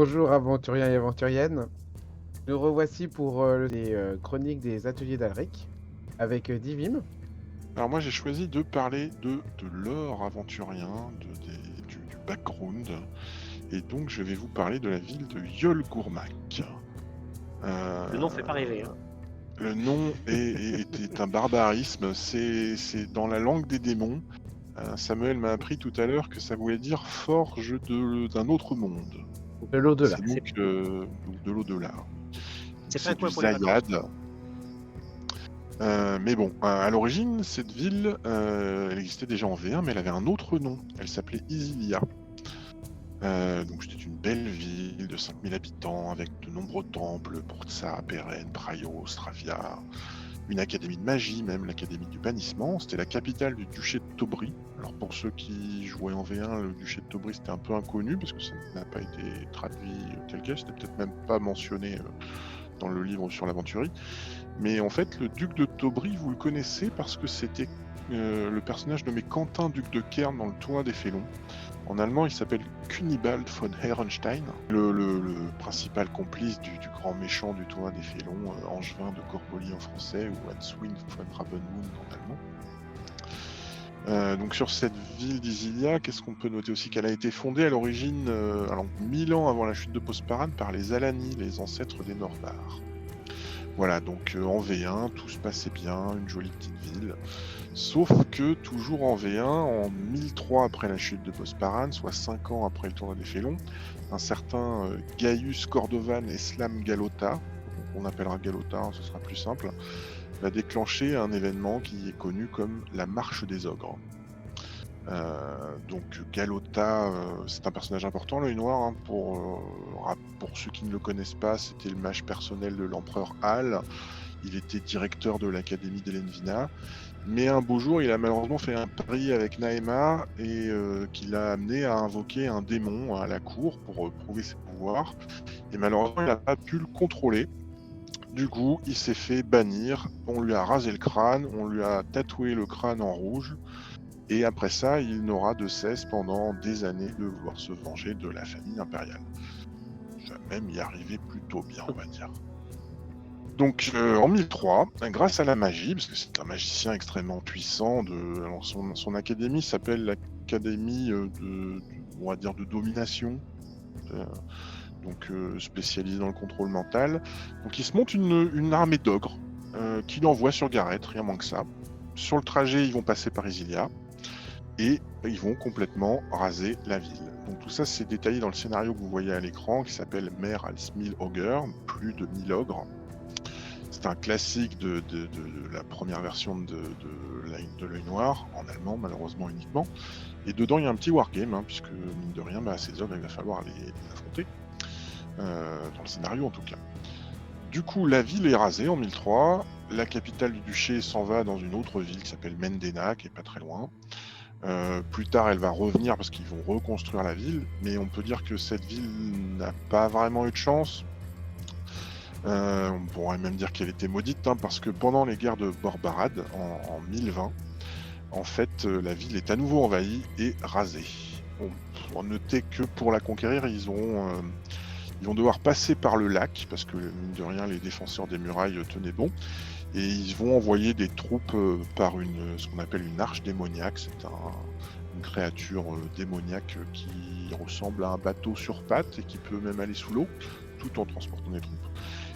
Bonjour aventuriens et aventuriennes. Nous revoici pour les chroniques des ateliers d'Alric avec Divim. Alors moi j'ai choisi de parler de l'or aventurien, du background, et donc je vais vous parler de la ville de Yolgurmak. Le nom fait pas Euh, rêver, hein. le nom est un barbarisme, c'est dans la langue des démons. Samuel m'a appris tout à l'heure que ça voulait dire forge d'un autre monde. De l'au-delà. C'est donc de l'au-delà. Donc C'est pas un c'est du coin pour les vacances. Zayad. Mais bon, à l'origine, cette ville, elle existait déjà en V1, mais elle avait un autre nom. Elle s'appelait Isilia. Donc c'était une belle ville de 5000 habitants avec de nombreux temples, Burtsa, Peren, Praio, Stravia, une académie de magie, même l'académie du bannissement. C'était la capitale du duché de Tobri. Alors pour ceux qui jouaient en V1, le duché de Tobri c'était un peu inconnu parce que ça n'a pas été traduit tel quel, c'était peut-être même pas mentionné dans le livre sur l'aventurie. Mais en fait, le duc de Tobri, vous le connaissez parce que c'était le personnage nommé Quentin, duc de Kern dans le Tournoi des Félons. En allemand, il s'appelle Kunibald von Herrenstein, le principal complice du grand méchant du Tournoi des Félons, Angevin de Corboli en français ou Hanswin von Ravenmund en allemand. Donc sur cette ville d'Isilia, qu'est-ce qu'on peut noter aussi? Qu'elle a été fondée à l'origine, alors 1000 ans avant la chute de Postparan, par les Alani, les ancêtres des Norbards. Voilà, donc en V1, tout se passait bien, une jolie petite ville. Sauf que, toujours en V1, en 1003 après la chute de Postparan, soit 5 ans après le tournoi des Félons, un certain Gaius Cordovan Eslam Galota, on appellera Galota, hein, ce sera plus simple, va déclencher un événement qui est connu comme la Marche des Ogres. Donc Galota, c'est un personnage important, l'œil noir, hein, pour ceux qui ne le connaissent pas, c'était le mage personnel de l'empereur Hal. Il était directeur de l'académie d'Elenvina, mais un beau jour il a malheureusement fait un pari avec Naema et qui l'a amené à invoquer un démon à la cour pour prouver ses pouvoirs, et malheureusement il n'a pas pu le contrôler. Du coup il s'est fait bannir, on lui a rasé le crâne, on lui a tatoué le crâne en rouge. Et après ça, il n'aura de cesse pendant des années de vouloir se venger de la famille impériale. Il va même y arriver plutôt bien, on va dire. Donc en 1003, grâce à la magie, parce que c'est un magicien extrêmement puissant, alors son académie s'appelle l'académie on va dire de domination, euh, donc spécialisée dans le contrôle mental. Donc il se monte une armée d'ogres qu'il envoie sur Gareth, rien moins que ça. Sur le trajet, ils vont passer par Isilia. Et ils vont complètement raser la ville. Donc tout ça, c'est détaillé dans le scénario que vous voyez à l'écran, qui s'appelle Mer als 1000 Ogre, plus de 1000 ogres. C'est un classique de la première version de l'œil noir, en allemand malheureusement uniquement. Et dedans, il y a un petit wargame, hein, puisque mine de rien, ces ogres, il va falloir les affronter, dans le scénario en tout cas. Du coup, la ville est rasée en 1003, la capitale du duché s'en va dans une autre ville qui s'appelle Mendena, qui est pas très loin. Plus tard, elle va revenir parce qu'ils vont reconstruire la ville, mais on peut dire que cette ville n'a pas vraiment eu de chance. On pourrait même dire qu'elle était maudite, hein, parce que pendant les guerres de Borbarad, en 1020, en fait, la ville est à nouveau envahie et rasée. On noter que pour la conquérir, ils vont devoir passer par le lac, parce que mine de rien, les défenseurs des murailles tenaient bon. Et ils vont envoyer des troupes par ce qu'on appelle une arche démoniaque. C'est une créature démoniaque qui ressemble à un bateau sur pattes et qui peut même aller sous l'eau, tout en transportant des troupes.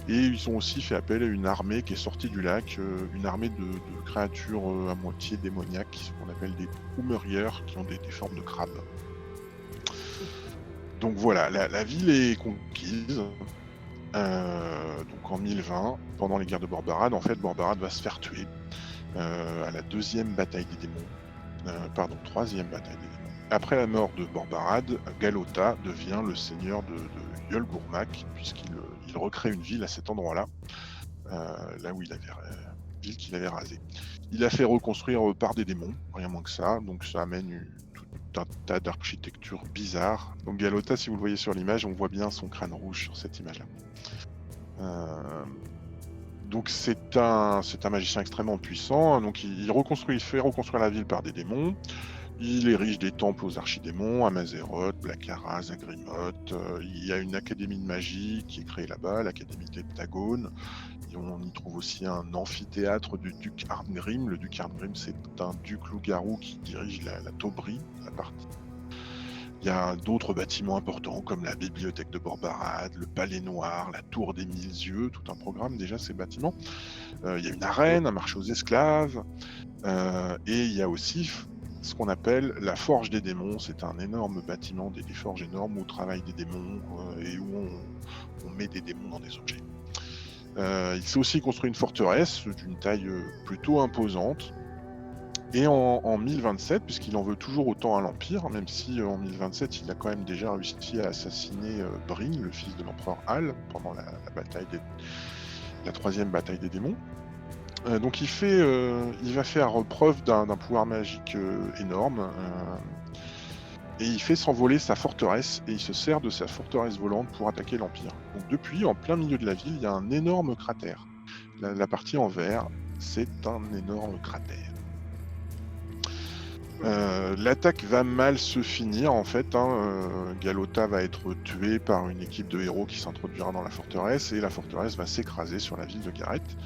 Et ils ont aussi fait appel à une armée qui est sortie du lac, une armée de créatures à moitié démoniaques, qu'on appelle des Umeriers, qui ont des formes de crabes. Donc voilà, la ville est conquise. Donc en 1020, pendant les guerres de Borbarad, en fait, Borbarad va se faire tuer à la deuxième bataille des démons. Troisième bataille des démons. Après la mort de Borbarad, Galota devient le seigneur de Yolgurmak, puisqu'il recrée une ville à cet endroit-là, là où il avait ville qu'il avait rasée. Il a fait reconstruire par des démons, rien moins que ça, donc ça amène tout un tas d'architecture bizarre. Donc Galota, si vous le voyez sur l'image, on voit bien son crâne rouge sur cette image-là. Donc c'est un magicien extrêmement puissant. Donc il fait reconstruire la ville par des démons. Il érige des temples aux archidémons, à Mazéroth, Blaccara, Zagrimoth. Il y a une académie de magie qui est créée là-bas, l'académie de l'Heptagone. Et on y trouve aussi un amphithéâtre du duc Arngrim. Le duc Arngrim, c'est un duc loup-garou qui dirige la Taubrie, la partie. Il y a d'autres bâtiments importants comme la bibliothèque de Borbarad, le palais noir, la tour des 1000 yeux, tout un programme déjà ces bâtiments. Il y a une arène, un marché aux esclaves, et il y a aussi ce qu'on appelle la forge des démons. C'est un énorme bâtiment, des forges énormes où travaillent des démons et où on met des démons dans des objets. Il s'est aussi construit une forteresse d'une taille plutôt imposante. Et en 1027, puisqu'il en veut toujours autant à l'Empire, même si en 1027 il a quand même déjà réussi à assassiner Bryn, le fils de l'empereur Hal, pendant la troisième bataille des démons. Donc il va faire preuve d'un pouvoir magique énorme, et il fait s'envoler sa forteresse, et il se sert de sa forteresse volante pour attaquer l'Empire. Donc depuis, en plein milieu de la ville, il y a un énorme cratère. La partie en vert, c'est un énorme cratère. L'attaque va mal se finir en fait. Galota va être tué par une équipe de héros qui s'introduira dans la forteresse, et la forteresse va s'écraser sur la ville de Gareth,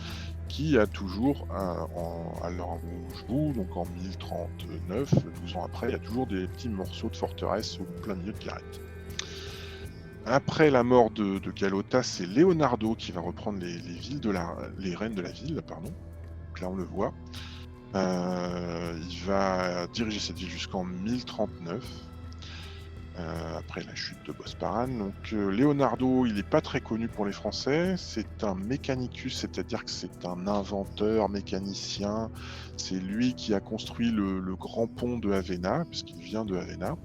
qui a toujours, à l'heure où je joue, donc en 1039, 12 ans après, il y a toujours des petits morceaux de forteresse au plein milieu de Gareth. Après la mort de Galota, c'est Leonardo qui va reprendre les rênes de la ville, pardon. Donc là on le voit. Il va diriger cette ville jusqu'en 1039, après la chute de Bosparan. Donc Leonardo, il n'est pas très connu pour les Français. C'est un mechanicus, c'est-à-dire que c'est un inventeur, mécanicien. C'est lui qui a construit le grand pont de Avena, puisqu'il vient de Avena.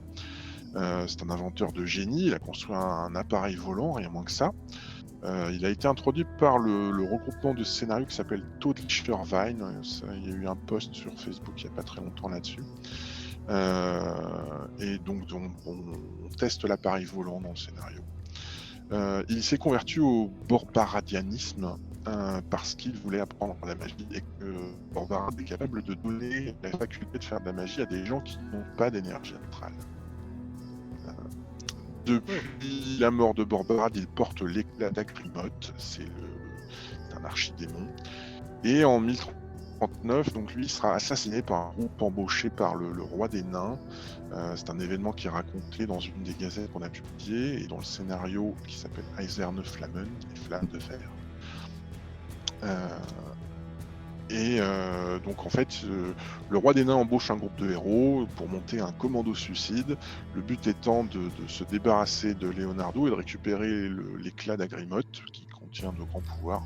C'est un inventeur de génie. Il a construit un appareil volant, rien moins que ça. Il a été introduit par le regroupement de scénarios qui s'appelle Todlicher Vine. Il y a eu un post sur Facebook il n'y a pas très longtemps là-dessus. Et donc on teste l'appareil volant dans le scénario. Il s'est converti au borbaradianisme parce qu'il voulait apprendre la magie, et que Borbarad est capable de donner la faculté de faire de la magie à des gens qui n'ont pas d'énergie astrale. Depuis la mort de Borbarad, il porte l'éclat d'Agrimoth, c'est un archidémon. Et en 1039, donc lui sera assassiné par un groupe embauché par le roi des nains. C'est un événement qui est raconté dans une des gazettes qu'on a publiées, et dans le scénario qui s'appelle Eiserne Flammen, les flammes de fer. Donc en fait, le roi des nains embauche un groupe de héros pour monter un commando suicide, le but étant de se débarrasser de Leonardo et de récupérer l'éclat d'Agrimoth qui contient de grands pouvoirs.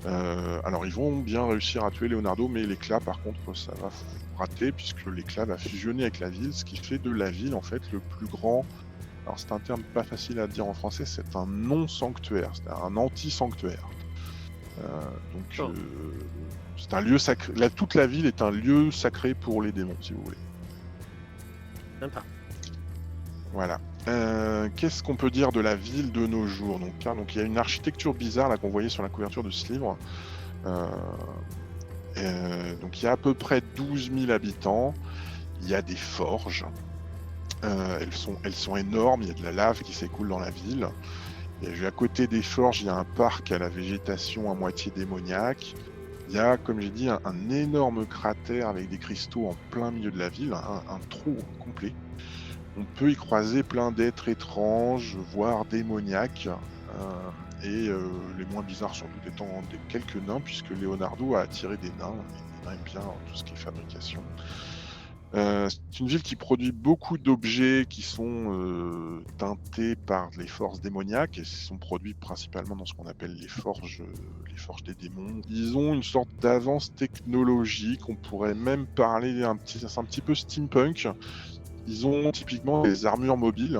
Alors ils vont bien réussir à tuer Leonardo, mais l'éclat par contre ça va rater, puisque l'éclat va fusionner avec la ville, ce qui fait de la ville en fait le plus grand. Alors c'est un terme pas facile à dire en français, c'est un non-sanctuaire, c'est un anti-sanctuaire. C'est un lieu sacré. Toute la ville est un lieu sacré pour les démons, si vous voulez. Sympa. Voilà. Qu'est-ce qu'on peut dire de la ville de nos jours ? Donc il y a une architecture bizarre là qu'on voyait sur la couverture de ce livre. Donc il y a à peu près 12 000 habitants. Il y a des forges. Elles sont énormes. Il y a de la lave qui s'écoule dans la ville. Et à côté des forges, il y a un parc à la végétation à moitié démoniaque. Il y a, comme j'ai dit, un énorme cratère avec des cristaux en plein milieu de la ville, un trou complet. On peut y croiser plein d'êtres étranges, voire démoniaques, et les moins bizarres sans doute étant quelques nains, puisque Leonardo a attiré des nains. Les nains aiment bien tout ce qui est fabrication. C'est une ville qui produit beaucoup d'objets qui sont teintés par les forces démoniaques, et sont produits principalement dans ce qu'on appelle les forges des démons. Ils ont une sorte d'avance technologique, on pourrait même parler c'est un petit peu steampunk. Ils ont typiquement des armures mobiles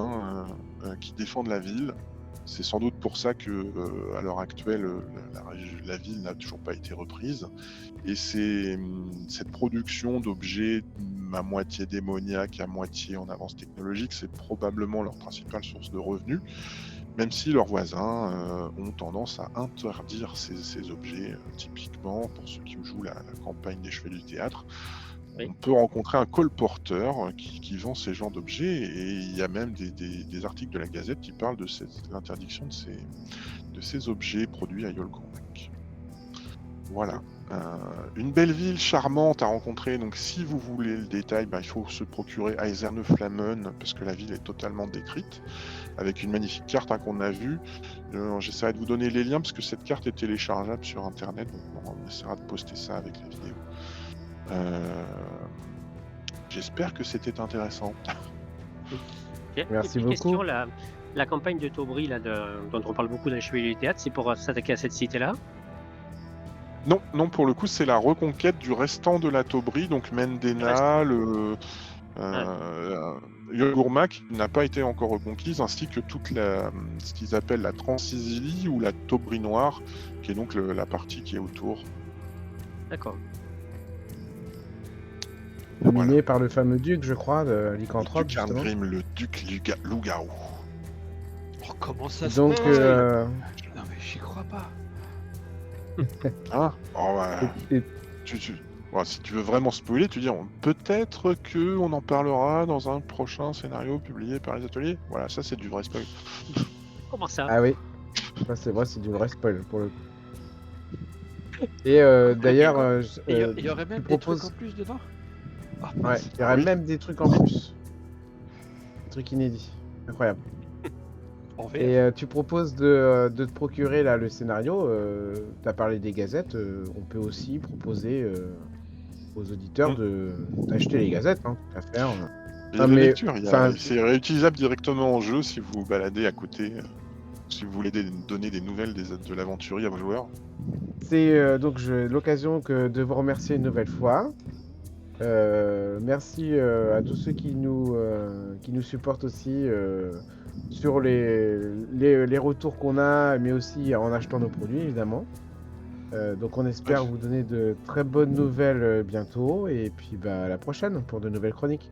qui défendent la ville. C'est sans doute pour ça que, à l'heure actuelle, la ville n'a toujours pas été reprise. Et cette production d'objets à moitié démoniaques, à moitié en avance technologique, c'est probablement leur principale source de revenus, même si leurs voisins ont tendance à interdire ces objets. Typiquement, pour ceux qui jouent la campagne des Chevaliers du Théâtre, Oui. on peut rencontrer un colporteur qui vend ces genres d'objets, et il y a même des articles de la Gazette qui parlent de l'interdiction de ces objets produits à Yolkronak. Voilà. Une belle ville charmante à rencontrer. Donc, si vous voulez le détail, il faut se procurer Eiserne-Flammen, parce que la ville est totalement décrite, avec une magnifique carte qu'on a vue. J'essaierai de vous donner les liens, parce que cette carte est téléchargeable sur Internet. Donc, on essaiera de poster ça avec la vidéo. J'espère que c'était intéressant. Merci Une beaucoup. question, la campagne de Taubry, là, dont on parle beaucoup dans les Chevaliers du Théâtre, c'est pour s'attaquer à cette cité-là? Non, pour le coup, c'est la reconquête du restant de la Taubry, donc Mendena, Yolgurmak, qui n'a pas été encore reconquise, ainsi que toute ce qu'ils appellent la Transisilie ou la Taubry Noire, qui est donc la partie qui est autour. D'accord. Dominé Voilà. par le fameux duc, je crois, de Le Lycanthrope, duc justement. Arngrim, le duc Loup-garou. Oh, comment ça se Donc, passe Non mais j'y crois pas. Hein Oh, ouais. et- Ouais, si tu veux vraiment spoiler, tu dis peut-être que on en parlera dans un prochain scénario publié par les ateliers. Voilà, ça c'est du vrai spoil. Comment ça? Ah oui, ça c'est vrai, c'est du vrai spoil pour le coup. Et d'ailleurs, Il y aurait tu même des trucs proposes... en plus dedans. Ah, Ouais, mince. il y aurait oui. même des trucs en plus. Des trucs inédits. Incroyable. En VF. Et tu proposes de te procurer là le scénario. Tu as parlé des gazettes. On peut aussi proposer aux auditeurs d'acheter les gazettes. Hein, à faire. Il y a Ah, la mais, lecture, enfin, c'est réutilisable directement en jeu si vous vous baladez à côté, si vous voulez donner des nouvelles de l'aventurier à vos joueurs. c'est donc l'occasion de vous remercier une nouvelle fois. Merci à tous ceux qui nous supportent aussi sur les retours qu'on a, mais aussi en achetant nos produits, évidemment. Donc on espère vous donner de très bonnes nouvelles bientôt, et puis à la prochaine pour de nouvelles chroniques.